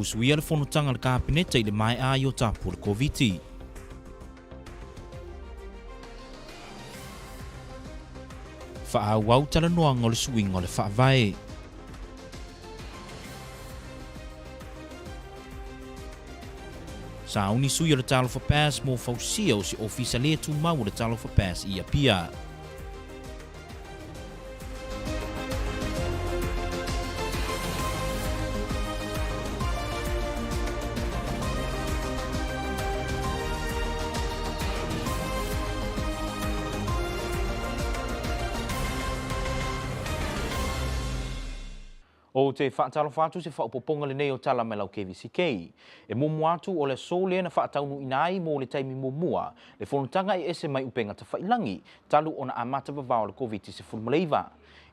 usuia le fonotanga le kabineta i le mai a i o tapu le Kvzktv. Whaauau talanoanga o le suinga o le whaavae. Sa uni sui o le talo for pass mo fausia o si ofisa le tu mau o le talo for pass i a pia. O te whaatalo whātu se whaopoponga le nei o tala me lau Kvzktv. E mumu atu o le sole na whaataunu inai mo le taimi mumua, le whonutanga i ese mai upenga ta whailangi, talu ona amata vavao le COVID se fulmaleiva.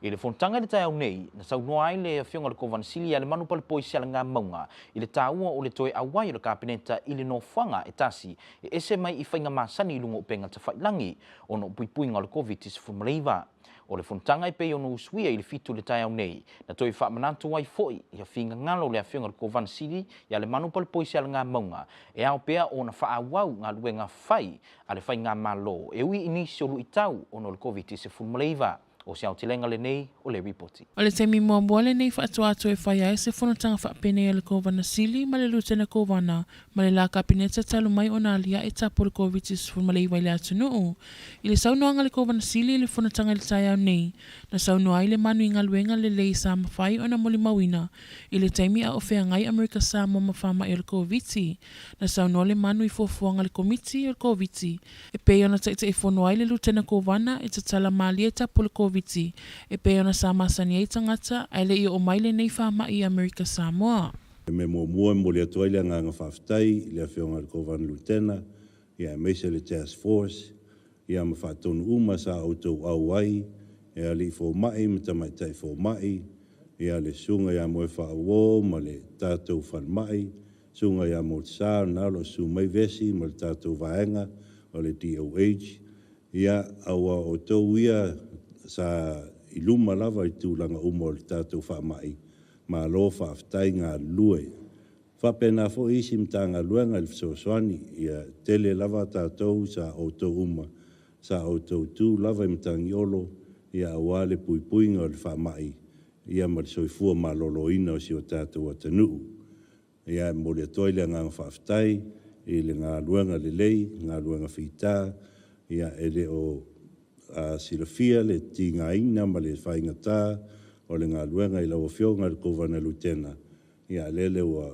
I le whonutanga le tai au nei, na saunoa ai le whionga le kovansili a le manu pale poisi ala ngā maunga, i le tāua o le toe awai o le kabineta i le no whanga e tasi, e ese mai i whainga masani i lunga upenga ta whailangi, ono puipuinga o le COVID se fulmaleiva. O le whontanga i pei ono usuia i le fitu le tai au nei, na toi whaamanatu ai foi i a whinga ngalo le a whionga le kovansili i a le manu pale poisi ala ngā maunga, e ao pea o na whaawau ngā luenga whai a le whai ngā malo, e ui inisi o lui tau ono le COVID se fulmaleiva. O se au tilenga le nei o le ripoti. O le temi mua le nei whaatuatu e whai ai se whanatanga whaapene e le kovana sili ma le lutena kovana ma le la kabineta talu mai o nā lia e tapo le COVID se fulmaleiva i le atunuu. I le saunoanga le kovana sili i le whanatanga le tai au nei, na saunoa i le manu i ngā luenga le lei sa mawhai o na moli mawina i le taimi a ofea ngai Amerika sa mo mawhama i le COVID. Na saunoa le manu i fofuanga le komiti i le COVID. E pei ona taita e whanua i le lutena kovana e tatala mali e tapo le COVID. E pe ona sa masani ai tangata ai le i o maile nei whama i Amerika Samoa. Me mua mo le atoile ngā whaftai, le whionga le kovan lutena, ia meise le task force, ia ma whatonu uma sa autou au ai, ia li fo mai, mta mai tai fo mai, ia le sunga ia moe whaawo, ma le tātou whan mai, sunga ia mo sa nalo su mai vesi, ma le tātou vaenga, o le DOH, ia awa o tau ia sa iluma lava i tūlanga uma o le tātou whaamai, ma lo whaaftai ngā lue. Whapena fo isi mta ngā luenga il fsoswani, ia tele lava tātou sa autou uma, sa autou tū lava i mta ngiolo, ia awale pui puinga o le whaamai, ia ma le soifua ma lolo ina o si o tātou atanuu. Ia mo le toile ngā whaaftai, i le ngā luenga le lei, ngā luenga whita, ia ele o silafia le tinga ina ma le whainga tā o le ngā luenga i lawa whionga le kovana lutena. Ia lele ua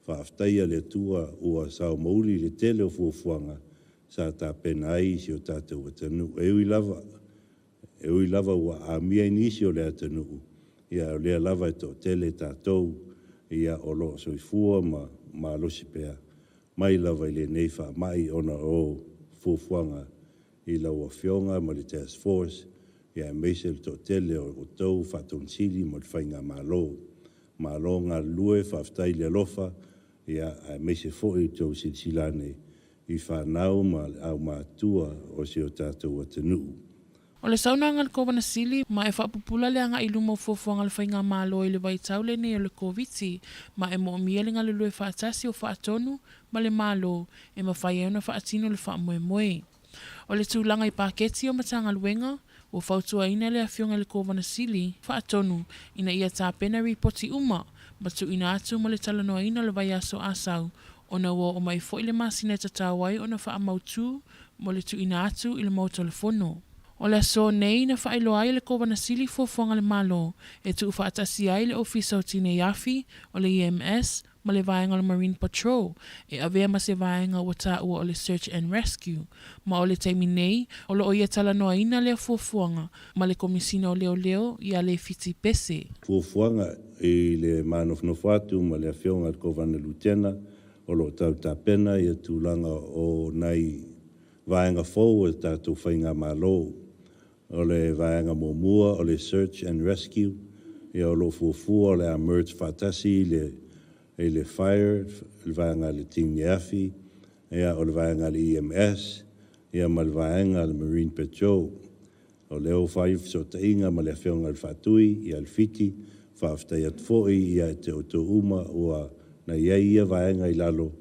whaaftaia le tua ua sao mauri le tele o fuafuanga sa tā pena ai si o tātou atanu. E ui lava ua amia inisi o le atanu. Ia o lea lava e to tele tātou ia o lo soifua ma losipea. Mai lava i le neifa mai ona o fuafuanga i laua whionga ma le task force, ia meise le to tele o tau whatonsili ma le whainga malo. Malo ngā lue whaftai le lofa, ia meise fōi tau silsilane i whanau ma au mātua o si o tātou atanuu. O le saunanga le kovana sili, ma e whaapupula le anga i lumo fuafuanga le whainga malo i le waitau le nei o le COVID, ma e mo mia le ngā le lue whaatasi o whaatonu ma le malo, e ma whai euna whaatino le whaamoemoe. O le tūlanga i paketi o matanga luenga, o whautua ina le awhionga le kovana sili, whaatonu, ina ia tāpena ripoti uma, matu ina atu ma le talanoa ina le vai aso asau, o na ua o mai fo i le masina e tatawai o na whaamautu, mo le tu ina atu i le mau telefono. O le aso nei na whaelo ai le kovana sili fuafuanga le malo, e tu whaatasi ai le ofisa o tine yafi, o le EMS, ma le vaenga le Marine Patrol, e avea ma se vaenga o ta ua o le Search and Rescue, ma o le taimi nei, o lo o ia talanoa ina lea fuafuanga, ma le komisina o leo leo ia le fiti pese. Fuafuanga i le manofnofatu ma le awhionga le kovana lutena, o lo tau tāpena ia tūlanga o nei vaenga fōu e tātou whainga malo, o le vaenga momua, o le Search and Rescue, ia o lo fuafua o le Emerge Fatasi, le fire, le vaenga le tingi afi, ia o le vaenga le EMS, ia ma le vaenga le Marine Patrol, o leo whaif so ta inga ma le whionga le whatui, ia le fiti, whaaftai at fōi, ia te o tō uma ua na ia vaenga I lalo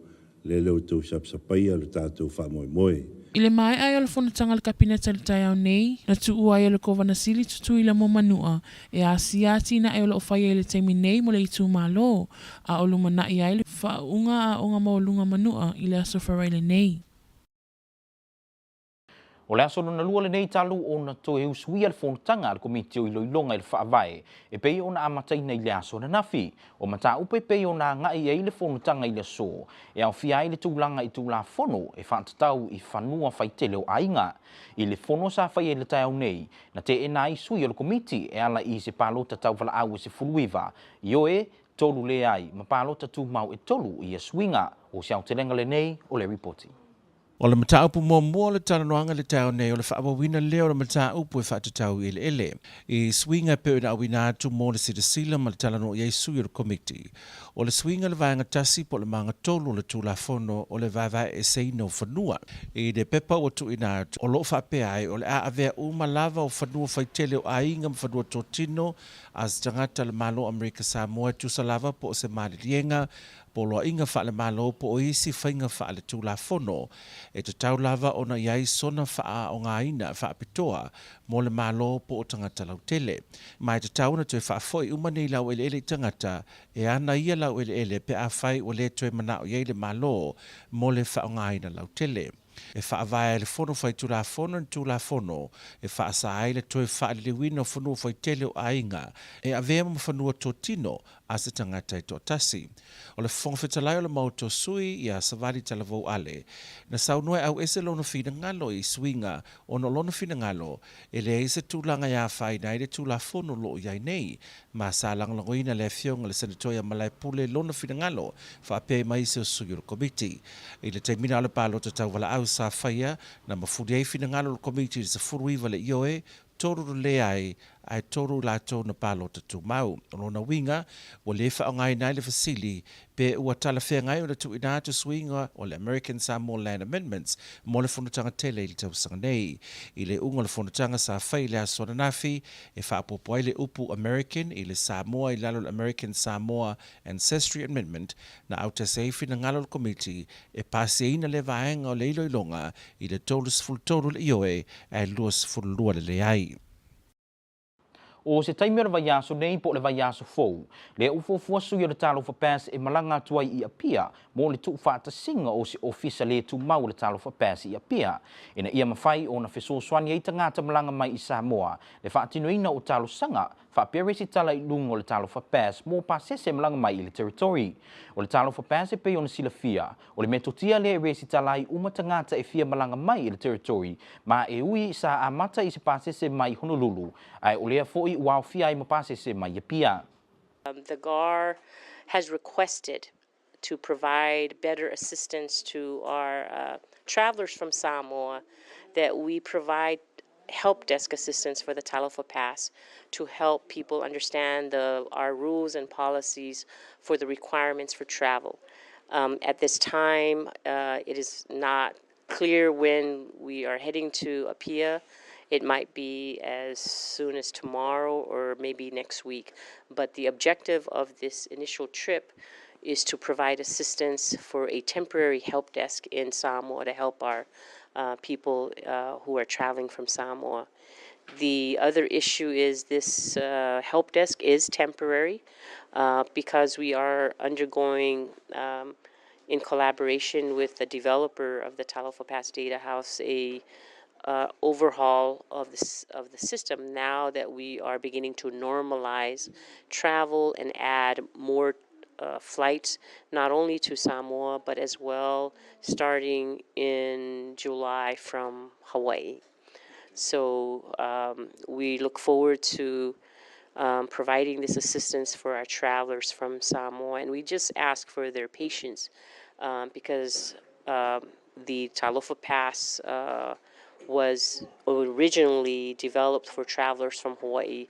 le leo tau sapsapai le tātou whamoemoe. I le mai ai o le whanatanga le kapineta le tai au nei, na tu ua ai o le kovana sili tutu I le mo manua, e a siati na ai o le ofai ai le teimi nei mo le itu malo, a o luma na I ai le whaunga a onga maolunga manua I le aso whareile nei. O le aso na lua le nei talu o na toe usuia le whonutanga al komiti o iloilonga I le whaavae, e pei o na amatai nei le aso na nafi, o mata upe pei o na ngai ai le whonutanga I le so, e au fia ai le tūlanga I tūla whono e whantatau I whanua whaitele o ainga. I le whono sa whai e le tai au nei, na te e na isui o le komiti e ala I se palota tau wala au e se fuluiva, I oe tolu le ai, ma palota tu mau e tolu I a swinga, o siau te lenga le nei o le reporti. O le mataupu mua le talanoanga le tau nei o le whaawawina leo le mataupu e whaatatau ele. I swinga pe na awina atu mo le sila ma le talano I sui o le komiti. O le swinga le vaenga tasi po le manga tolu le tula fono o le vava e seino whanua. I le pepa o tu ina atu o lo whape ai o le a avea uma lava o whanua whaitele o ainga ma whanua totino as tangata le malo Amerika Samoa tu sa lava po o se malirienga polo inga fa le malo po o isi whainga fa le tula fono e te tau lava ona iai sona wha o ngā ina wha pitoa mo le malo po o tangata lau tele. Mai te tau na tue wha foi umani lau ele ele tangata e ana ia lau ele ele pe a whai o le tue mana o iei le malo mo le wha o ngā ina lau tele. E wha avaya le fono whai tula fono ni tula fono e wha asa ai le tue wha le wino fono whai tele o ainga e avea ma whanua tō tino a se tangata I tō tasi. O le whongwhetalai o le mauto sui I a savali talavou ale. Na saunua au ese lona whina ngalo I swinga o no lona whina ngalo e le ese tūlanga ia whai nai le tūla fono lo iai nei ma sa langlangoina le fionga le senatoia malai pule lona whina ngalo wha pe mai se o sui o komiti. I le teimina o le palota tau wala au sa whaia na mafuri ai whina ngalo le komiti se furuiva le ioe toru le ai toru lato na palota tu mau. Ono na winga, o le wha o ngai nai le fasili, pe ua tala whea ngai o le tu ina tu swinga o le American Samoa Land Amendments, mo le whonutanga tele I le tausanga nei. I le unga le whonutanga sa whai le asona nafi, e wha apopo ai le upu American, I le Samoa I lalo le American Samoa Ancestry Amendment, na auta seifi na ngalo le komiti, e pasi ina le vaenga o le iloilonga, I le tolus full toru le ioe, e luas full lua le ai. O se taimi o le vaiaso nei po le vaiaso fou. Le ufofua sui o le talo whapēs e malanga tuai I apia mo le tu whaatasinga o se ofisa le tu mau le talo whapēs I apia. Ina ia mawhai o na whesoswani eita ngata malanga mai I Samoa. Le whaatinoina o talo sanga, whapea resi tala I lungo le talo whapēs mo pasese malanga mai I le territory. O le talo whapēs e pei o na sila fia. O le metotia le resi tala I umata ngata e fia malanga mai I le territory. Ma e ui sa amata I se pasese mai Honolulu. Ai o lea foi wow fia I mapasese mai apia. The GAR has requested to provide better assistance to our travelers from Samoa, that we provide help desk assistance for the Talofa Pass to help people understand our rules and policies for the requirements for travel. At this time, it is not clear when we are heading to Apia. It might be as soon as tomorrow or maybe next week. But the objective of this initial trip is to provide assistance for a temporary help desk in Samoa to help our people who are traveling from Samoa. The other issue is this help desk is temporary because we are undergoing, in collaboration with the developer of the Talofa Pass Data House, a overhaul of the system now that we are beginning to normalize travel and add more flights, not only to Samoa, but as well starting in July from Hawaii. So we look forward to providing this assistance for our travelers from Samoa, and we just ask for their patience because the Talofa Pass was originally developed for travelers from Hawaii,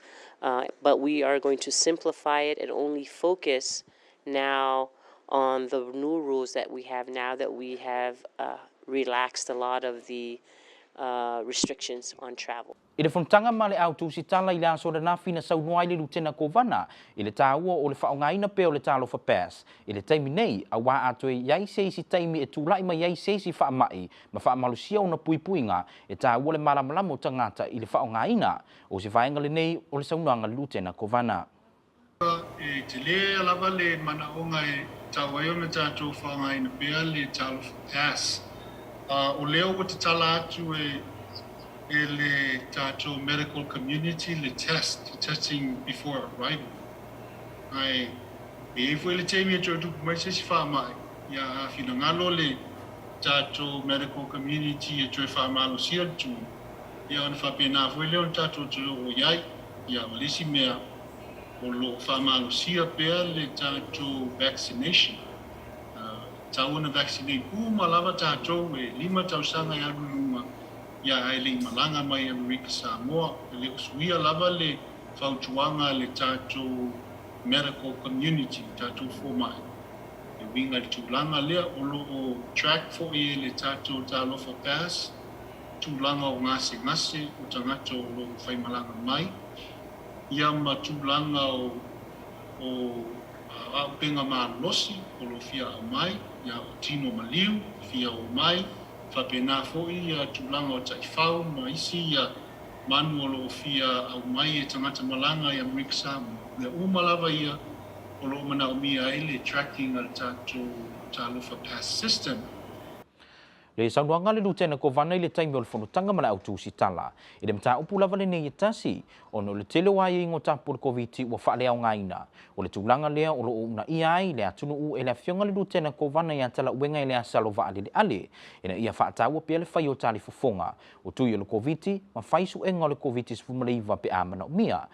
but we are going to simplify it and only focus now on the new rules that we have now that we have relaxed a lot of the restrictions on travel. I le whanutanga ma le au tūsi tala I le aso le nafi na sau noai le lutena kovana I le tāua o le whaongaina pe o le tālo whapas. I le taimi nei, a wā atoe iai seisi taimi e tūlai ma iai seisi whaamai ma whaamalusia o na puipuinga e tāua le malamalamo tangata I le whaongaina o se whaenga le nei o le saunoanga le lutena kovana. E te lea lava le mana onga e tāwai o na tātou whaongaina pea le tālo whapas. O leo o te tala atu le tātou medical community, le testing before arrival. Ai, e fwoi le teimi e tō tupu mai se si whaamai. Ia whina ngalo le tātou medical community e tō whaamalo sia tu. Ia ana whapena fwoi leo tātou tō o iai. Ia walisi mea o lo whaamalo sia pea le tātou vaccination. Tau na vaccinate malava tātou e 5 tausanga I alunga ia ai le malanga mai Amerika Samoa le usuia lava le whautuanga le tātou medical community tātou fōmai. E winga le tūlanga lea o lo o track fo I le tātou tālofa pass, tūlanga o ngase o tangata o lo whaimalanga mai. Ia ma tūlanga o aupenga maa losi o lo fia au mai, ia o tino maliu, fia o mai, whapena foi ia tūlanga o taifau, ma isi ia manu o lo fia au mai e tangata malanga I Amerika Samoa. Le umalava ia o lo mana o mia e le tracking al tātou tālofa pass system. Le saunoanga le lutena kovana I le taimi o le whanutanga ma le au tūsi tala. I le mta upu lava le nei e tasi, ono le tele wai ingo tapu le COVID ua whaalea o ngaina. O le tūlanga lea o lo una iai, le atunu u e le awhionga le lutena kovana I atala uenga I le asalo wa ale le ale. Ina ia whaataua pia le whai o tali fofonga. O tui o le COVID, ma whaisu enga o le COVID sfumaleiva pe amana o mia.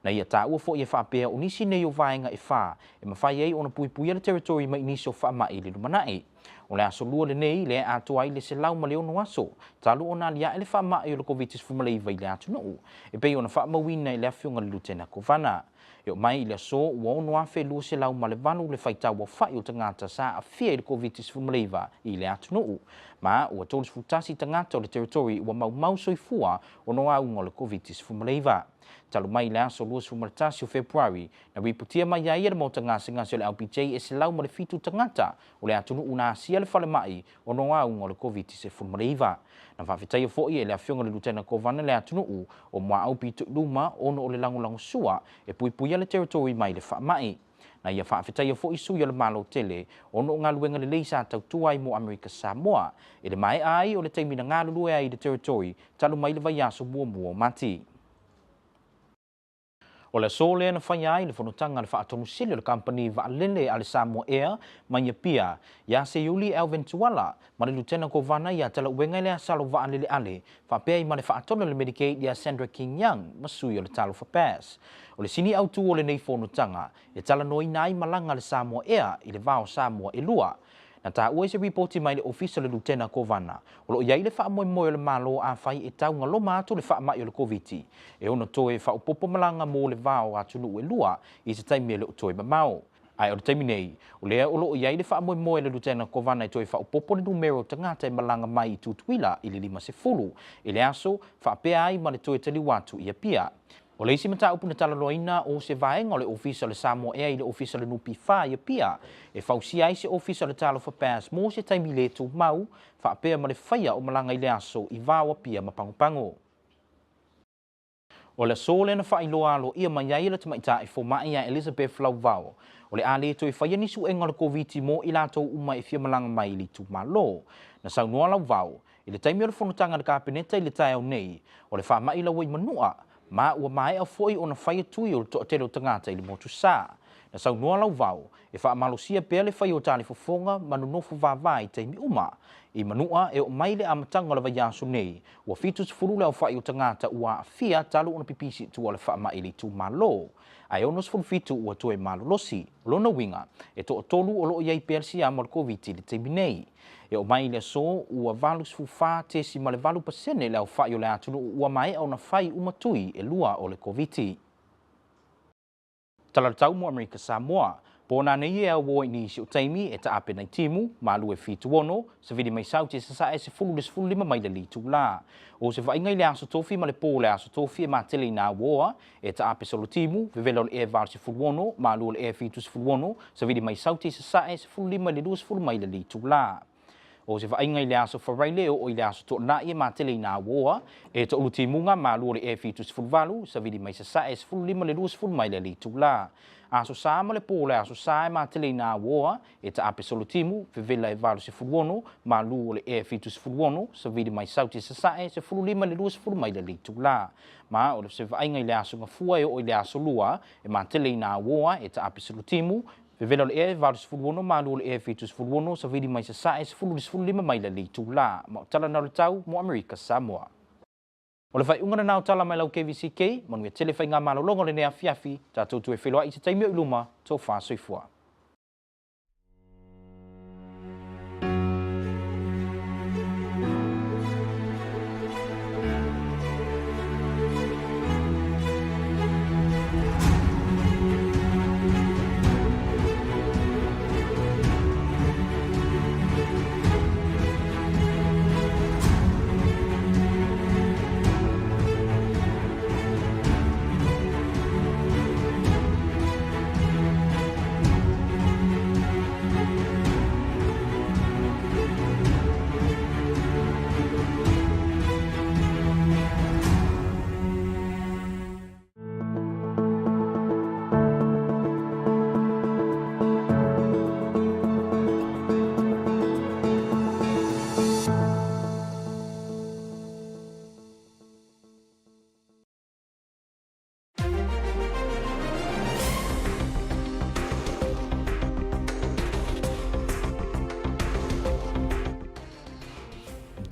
Na ia tāua fo ia whaapea o nisi nei o vaenga e wha, e ma whai ei o na puipuia le territory ma inisi o whaamai le lumanai. O le aso lua le nei, le ato ai le se lau ma leo no aso. Talu o na lia ele whaamai o le COVID sfumaleiva I le atu nou. E pei o na whaamawina I le awhionga le lutena kovana. E o mai I le aso, ua ono afe lua se lau ma le vanu le whaitau wa whai o tangata sa a fia I le COVID sfumaleiva I le atu nou. Ma ua tōlis futasi tangata o le territory ua mau soifua o no aunga o le COVID sfumaleiva. Talu mai le aso lua sumaratasi o Februari, na riputia mai ia le mauta ngase o le LPJ e se lau ma le fitu tangata o le atunu una asia le whale mai o no aunga o le COVID se fulmareiva. Na whawhitai o fōi e le awhionga le lutena kovana le atunu o mua au pitu luma ono o le langulango sua e puipuia le territory mai le whaamai. Na ia whawhitai o fōi sui o le malo tele ono o ngā luenga le leisa tautua I mo Amerika Samoa e le mai ai o le taimina ngā lulue ai le territory talu mai le vaiaso mua mati. O le sole na whai ai le whanutanga le whaatonu sili o le company waalele a le Samoa Air mai pia ia se Yuli Elventuala ma le lutena kovana ia tala uenga le asalo waalele ale whapea I ma le whaatonu le Medicaid ia Sandra King Young masui o le talo whapas. O le sini autu o le nei whanutanga e tala noi nai malanga le Samoa Air I le vao Samoa e lua. Na tā ua se reporti mai le ofisa le lutena kovana. O lo iai le wha moe le malo a whai e tau ngalo mātu le wha mai o le COVID. E ono toe wha upopo malanga mō le vao a tunu e lua I se taimi le toe mamao. Ai o le taimi nei, o lea o lo iai le wha moe le lutena kovana e toe wha upopo le numero tangata e malanga mai I tutuila I le 5 I le aso, wha pea ai ma le toe tali watu ia pia. O leisi mata upu na tala loina o se vaenga o le ofisa le Samoa Air I le ofisa le nupi wha ia pia. E whausia ai se ofisa le talo whapas mō se taimi le tu mau, whaapea ma le whaia o malanga I le aso I vāua pia ma pangopango. O le sole na whailoa alo ia mai ai le tamaita I fōmai a Elizabeth Lauvao. O le ale toi whaia nisu enga le COVID mō I lato uma I fia malanga mai li tu malo. Na saunua Lauvao, I le taimi o le whanutanga le kāpeneta I le tai au nei, o le whamai lawa I manua, ma ua mai au foi ona whaia tui o le toatero tangata I le motu sā. Na saunua Lauvao, e whaamalosia pea le whaia o tali fofonga manunofo vāvai taimi uma. I manua e o mai le amatanga le vaiaso nei, ua fitu sifuru le au whaia o tangata ua fia talu ona pipisi tu o le whaamai li tu malo. Ai ono sifuru fitu ua tue malolosi, lona winga, e to tolu o loo iai persi ama le COVID le taimi nei. E o mai le so ua valu sifufa tesi ma le valu pasene le au whaia o le atunu ua mai au na whai umatui e lua o le COVID. Tala tau mo Amerika Samoa, Pona nei e wo ni si o taimi e ta ape nei timu malu e fituono se vidi mai sauti se sa e se fulu lima mai le litu la. O se vai ngai le aso tofi ma le po le aso tofi e matele na woa e ta ape solo timu vevelo e var se fuluono malu le e fitu se fuluono se vidi mai sauti se sa e se fulu lima le dus fulu mai le litu la. O se vai ngai le aso wharaile o i le aso to na e matele na woa e ta ulu timunga malu le e fitu se fuluvalu se vidi mai se sa e se fulu lima le dus fulu mai le litu la. Aso sa ma le pole aso sa e matele na woa e ta ape solo timu vevela e valu se fuluono ma lu le e fitu se fuluono se vidi mai sauti se sa e se fulu lima le lua se fulu mai le litu la. Ma o se vai ngai le aso ngafua e o le aso lua e matele na woa e ta ape solo timu vevela le e valu se fuluono ma lu le e fitu se fuluono se vidi mai se sa e se fulu lima mai le litu la. Ma tala na le tau mo Amerika Samoa. O le whai ungana nao tala mai lau KVCK, manu e tele whai ngā malolongo le nea fiafi, tātou tu e wheloa i te taimio i luma, tō whā soifua.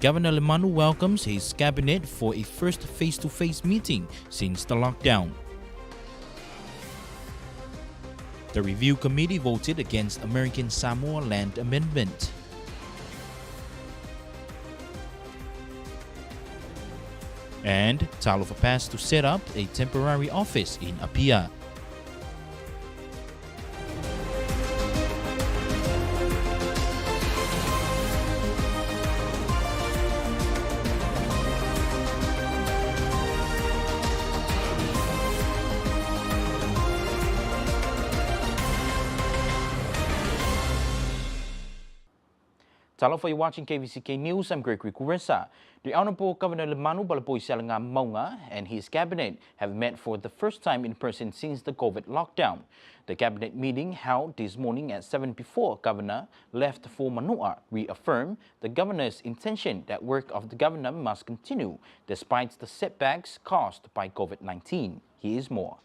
Governor Lemanu welcomes his cabinet for a first face-to-face meeting since the lockdown. The review committee voted against American Samoa land amendment. And Talofa passed to set up a temporary office in Apia. Talo for you watching KVCK News, I'm Gregory Kuresa. The Honorable Governor Lemanu Balapoisalanga Maunga and his cabinet have met for the first time in person since the COVID lockdown. The cabinet meeting held this morning at 7 before Governor left for Manua reaffirmed the governor's intention that work of the governor must continue despite the setbacks caused by COVID-19. Here's more.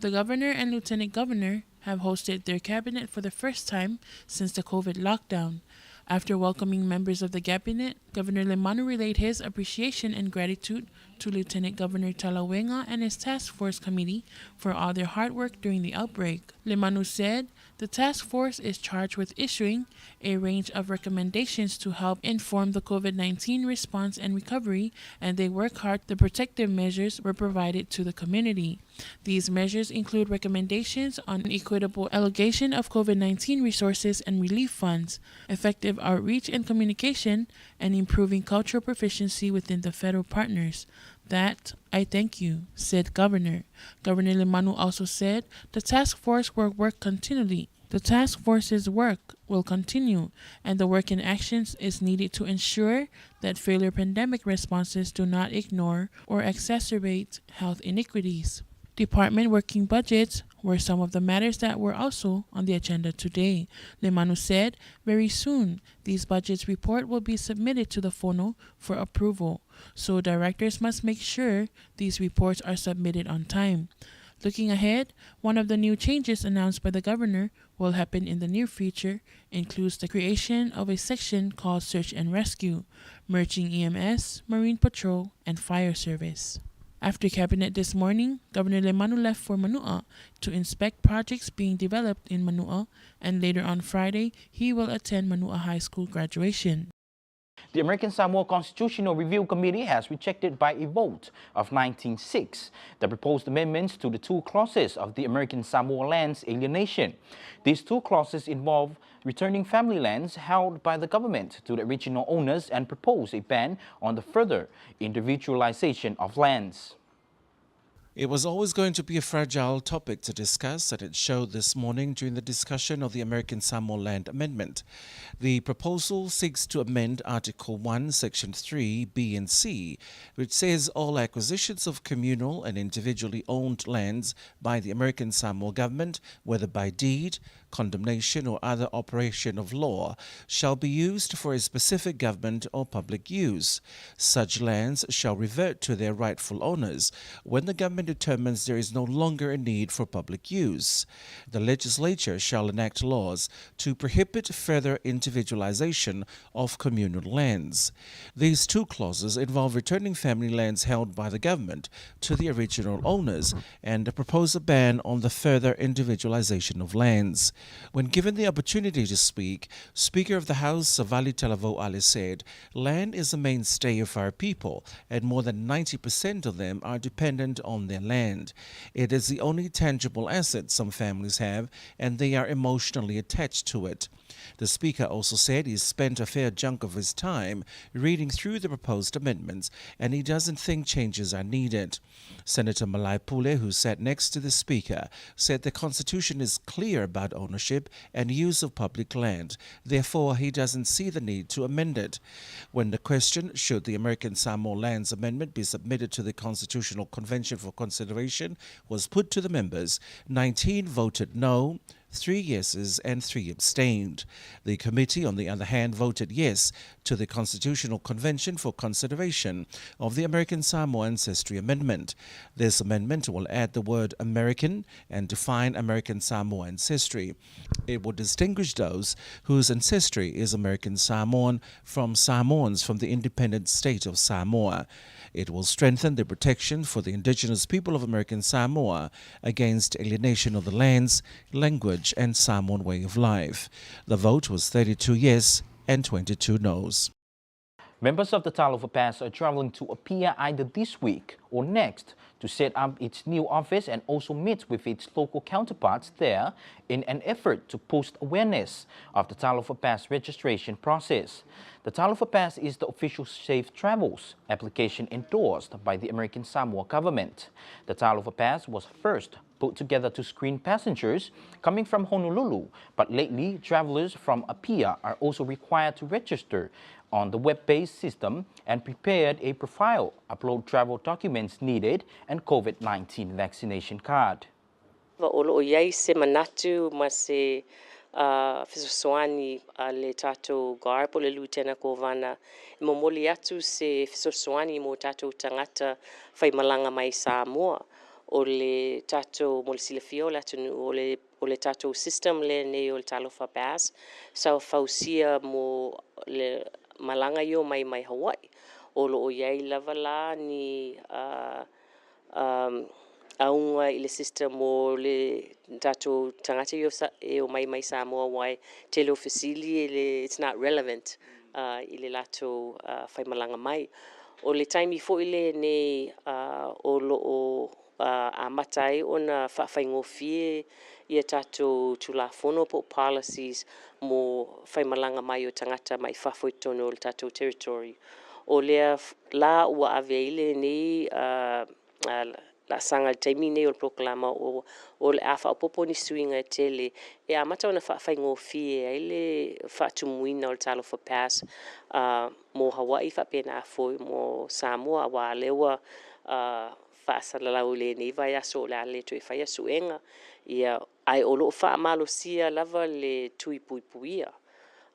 The governor and lieutenant governor have hosted their cabinet for the first time since the COVID lockdown. After welcoming members of the cabinet, Governor Lemanu relayed his appreciation and gratitude to Lieutenant Governor Talawenga and his task force committee for all their hard work during the outbreak. Lemanu said the task force is charged with issuing a range of recommendations to help inform the COVID-19 response and recovery, and they work hard. The protective measures were provided to the community. These measures include recommendations on equitable allocation of COVID-19 resources and relief funds, effective outreach and communication, and improving cultural proficiency within the federal partners. That, I thank you, said Governor. Governor Lemanu also said the task force will work continually. The task force's work will continue, and the work in actions is needed to ensure that failure pandemic responses do not ignore or exacerbate health inequities. Department working budgets were some of the matters that were also on the agenda today. Lemanu said very soon these budgets report will be submitted to the Fono for approval, so directors must make sure these reports are submitted on time. Looking ahead, one of the new changes announced by the governor will happen in the near future includes the creation of a section called Search and Rescue, merging EMS, Marine Patrol, and Fire Service. After cabinet this morning, Governor Lemanu left for Manua to inspect projects being developed in Manua, and later on Friday, he will attend Manua High School graduation. The American Samoa Constitutional Review Committee has rejected by a vote of 19-6 the proposed amendments to the two clauses of the American Samoa lands alienation. These two clauses involve returning family lands held by the government to the original owners and propose a ban on the further individualization of lands. It was always going to be a fragile topic to discuss, and it showed this morning during the discussion of the American Samoa Land Amendment. The proposal seeks to amend Article 1, Section 3, B and C, which says all acquisitions of communal and individually owned lands by the American Samoa government, whether by deed, condemnation or other operation of law, shall be used for a specific government or public use. Such lands shall revert to their rightful owners when the government determines there is no longer a need for public use. The legislature shall enact laws to prohibit further individualization of communal lands. These two clauses involve returning family lands held by the government to the original owners and propose a ban on the further individualization of lands. When given the opportunity to speak, Speaker of the House, Savali Talavo Ali, said, "Land is the mainstay of our people, and more than 90% of them are dependent on their land. It is the only tangible asset some families have, and they are emotionally attached to it." The Speaker also said he spent a fair chunk of his time reading through the proposed amendments, and he doesn't think changes are needed. Senator Malai Pule, who sat next to the Speaker, said the Constitution is clear about ownership and use of public land. Therefore, he doesn't see the need to amend it. When the question, should the American Samoa Lands Amendment be submitted to the Constitutional Convention for consideration, was put to the members, 19 voted no, 3 yeses and 3 abstained. The committee, on the other hand, voted yes to the Constitutional Convention for consideration of the American Samoa Ancestry Amendment. This amendment will add the word American and define American Samoa ancestry. It will distinguish those whose ancestry is American Samoan from Samoans from the independent state of Samoa. It will strengthen the protection for the indigenous people of American Samoa against alienation of the lands, language, and Samoan way of life. The vote was 32 yes and 22 noes. Members of the Talofa Pass are traveling to Apia either this week or next to set up its new office and also meet with its local counterparts there in an effort to boost awareness of the Talofa Pass registration process. The Talofa Pass is the official Safe Travels application endorsed by the American Samoa government. The Talofa Pass was first put together to screen passengers coming from Honolulu, but lately travelers from Apia are also required to register on the web-based system and prepared a profile, upload travel documents needed, and COVID-19 vaccination card. O iai se manatu ma se fesosoani le tatou gar po le lutena kovana mo moli atu se fesosoani mo tatou tangata fai malanga mai Samoa o le tatou mo le silafio la tunu o le tatou system le ne o le Talofa Pass sa fausia mo le malanga yo mai Hawaii o lo iai lava la ni aunga i le system o le tatou tangata yo e o mai Samoa wai tele ofisili it's not relevant i le lato fai malanga mai o le taimi fo ile ne o lo a matai ona whawhaingofie ia tatou tulafono po policies mo whaimalanga mai o tangata mai whawhaitono o le tatou territory. O lea la ua aveile ni la sanga taimi nei o le proklama o le awha o popo ni suinga e tele e a mata ona whawhaingofie ai le whaatumuina o le Talofa Pass mo Hawaii whapena foi mo Samoa wa lewa whaasalalau le nei vai aso le ale to e whai asuenga ia ai o loo whaamalosia lava le tui puipuia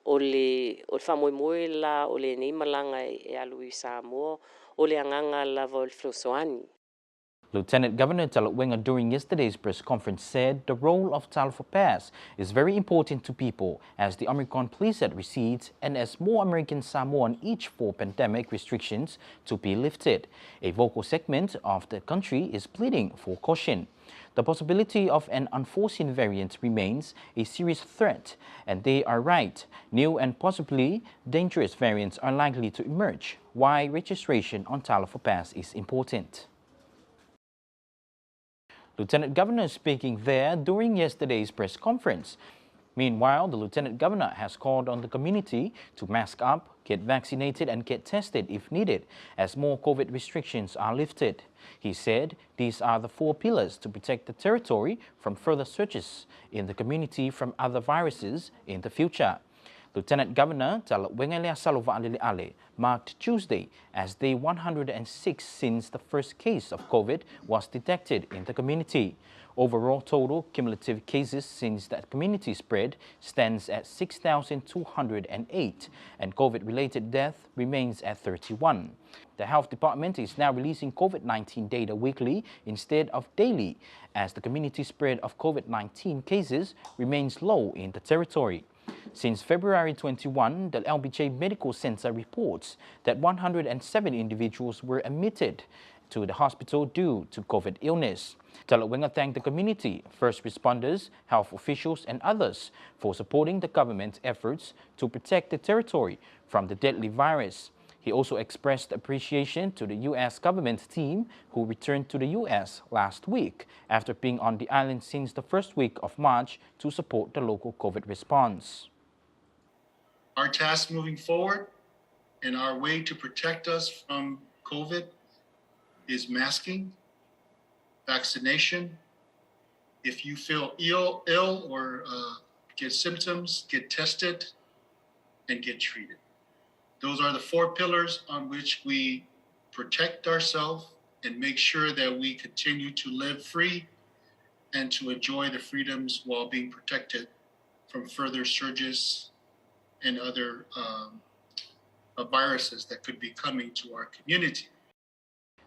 o le whamoemoe la o le nei malanga e alu i Samoa o le anganga lava o le Flosoani. Lieutenant Governor Talutwenga during yesterday's press conference said the role of Talofa Pass is very important to people as the Omicron blizzard recedes and as more American Samoan itch for pandemic restrictions to be lifted. A vocal segment of the country is pleading for caution. The possibility of an unforeseen variant remains a serious threat, and they are right. New and possibly dangerous variants are likely to emerge. Why registration on Talofa Pass is important. Lieutenant Governor speaking there during yesterday's press conference. Meanwhile, the Lieutenant Governor has called on the community to mask up, get vaccinated and get tested if needed as more COVID restrictions are lifted. He said these are the 4 pillars to protect the territory from further surges in the community from other viruses in the future. Lieutenant Governor Talawengele Salova Ale marked Tuesday as day 106 since the first case of COVID was detected in the community. Overall total cumulative cases since that community spread stands at 6,208 and COVID-related death remains at 31. The Health Department is now releasing COVID-19 data weekly instead of daily as the community spread of COVID-19 cases remains low in the territory. Since February 21, the LBJ Medical Center reports that 107 individuals were admitted to the hospital due to COVID illness. Talawenga thanked the community, first responders, health officials and others for supporting the government's efforts to protect the territory from the deadly virus. He also expressed appreciation to the U.S. government team who returned to the U.S. last week after being on the island since the first week of March to support the local COVID response. Our task moving forward and our way to protect us from COVID is masking, vaccination. If you feel ill or get symptoms, get tested and get treated. Those are the 4 pillars on which we protect ourselves and make sure that we continue to live free and to enjoy the freedoms while being protected from further surges and other viruses that could be coming to our community.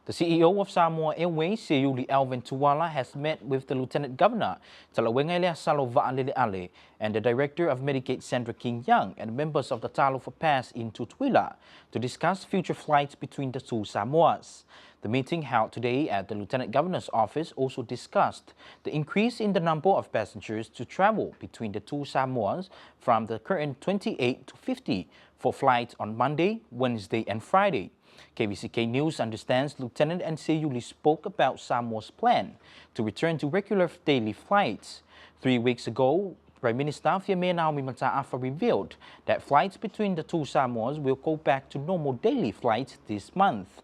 The CEO of Samoa Airways, Seuli Alvin Tuwala, has met with the Lieutenant Governor, Talawengele Salova Ale, and the Director of Medicaid, Sandra King Young, and members of the Talofa Pass in Tutuila to discuss future flights between the 2 Samoas. The meeting held today at the Lieutenant Governor's office also discussed the increase in the number of passengers to travel between the 2 Samoas from the current 28 to 50 for flights on Monday, Wednesday and Friday. KVCK News understands Lieutenant and Seuli spoke about Samoa's plan to return to regular daily flights. 3 weeks ago, Prime Minister Fiamena Naomi Mataafa revealed that flights between the 2 Samoas will go back to normal daily flights this month.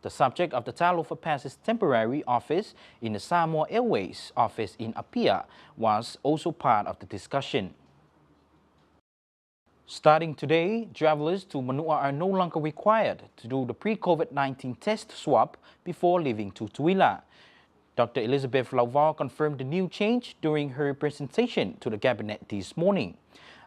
The subject of the Talofa Pass's temporary office in the Samoa Airways office in Apia was also part of the discussion. Starting today, travelers to Manua are no longer required to do the pre-COVID-19 test swab before leaving Tutuila. Dr. Elizabeth Lauval confirmed the new change during her presentation to the cabinet this morning.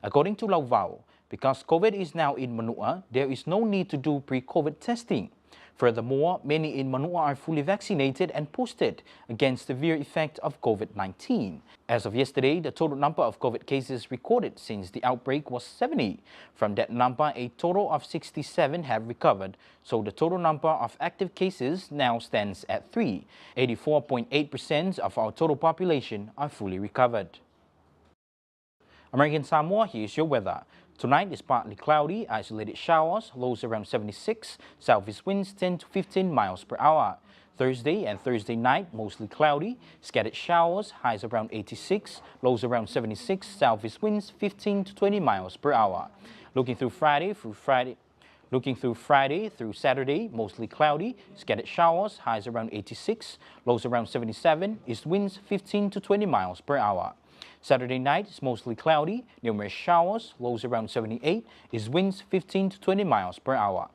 According to Lauval, because COVID is now in Manua, there is no need to do pre-COVID testing. Furthermore, many in Manua are fully vaccinated and boosted against the severe effect of COVID-19. As of yesterday, the total number of COVID cases recorded since the outbreak was 70. From that number, a total of 67 have recovered, so the total number of active cases now stands at 3. 84.8% of our total population are fully recovered. American Samoa, here's your weather. Tonight is partly cloudy, isolated showers, lows around 76, southeast winds 10 to 15 miles per hour. Thursday and Thursday night, mostly cloudy, scattered showers, highs around 86, lows around 76, southeast winds 15 to 20 miles per hour. Looking through Friday through Saturday, mostly cloudy, scattered showers, highs around 86, lows around 77, east winds 15 to 20 miles per hour. Saturday night is mostly cloudy, numerous showers, lows around 78, is winds 15 to 20 miles per hour.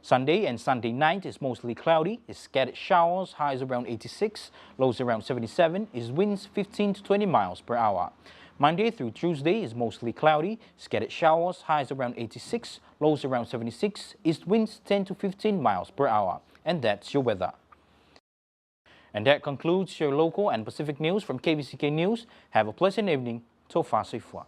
Sunday and Sunday night is mostly cloudy, is scattered showers, highs around 86, lows around 77, is winds 15 to 20 miles per hour. Monday through Tuesday is mostly cloudy, scattered showers, highs around 86, lows around 76, east winds 10 to 15 miles per hour. And that's your weather. And that concludes your local and Pacific news from KVCK News. Have a pleasant evening. Tofasifwa.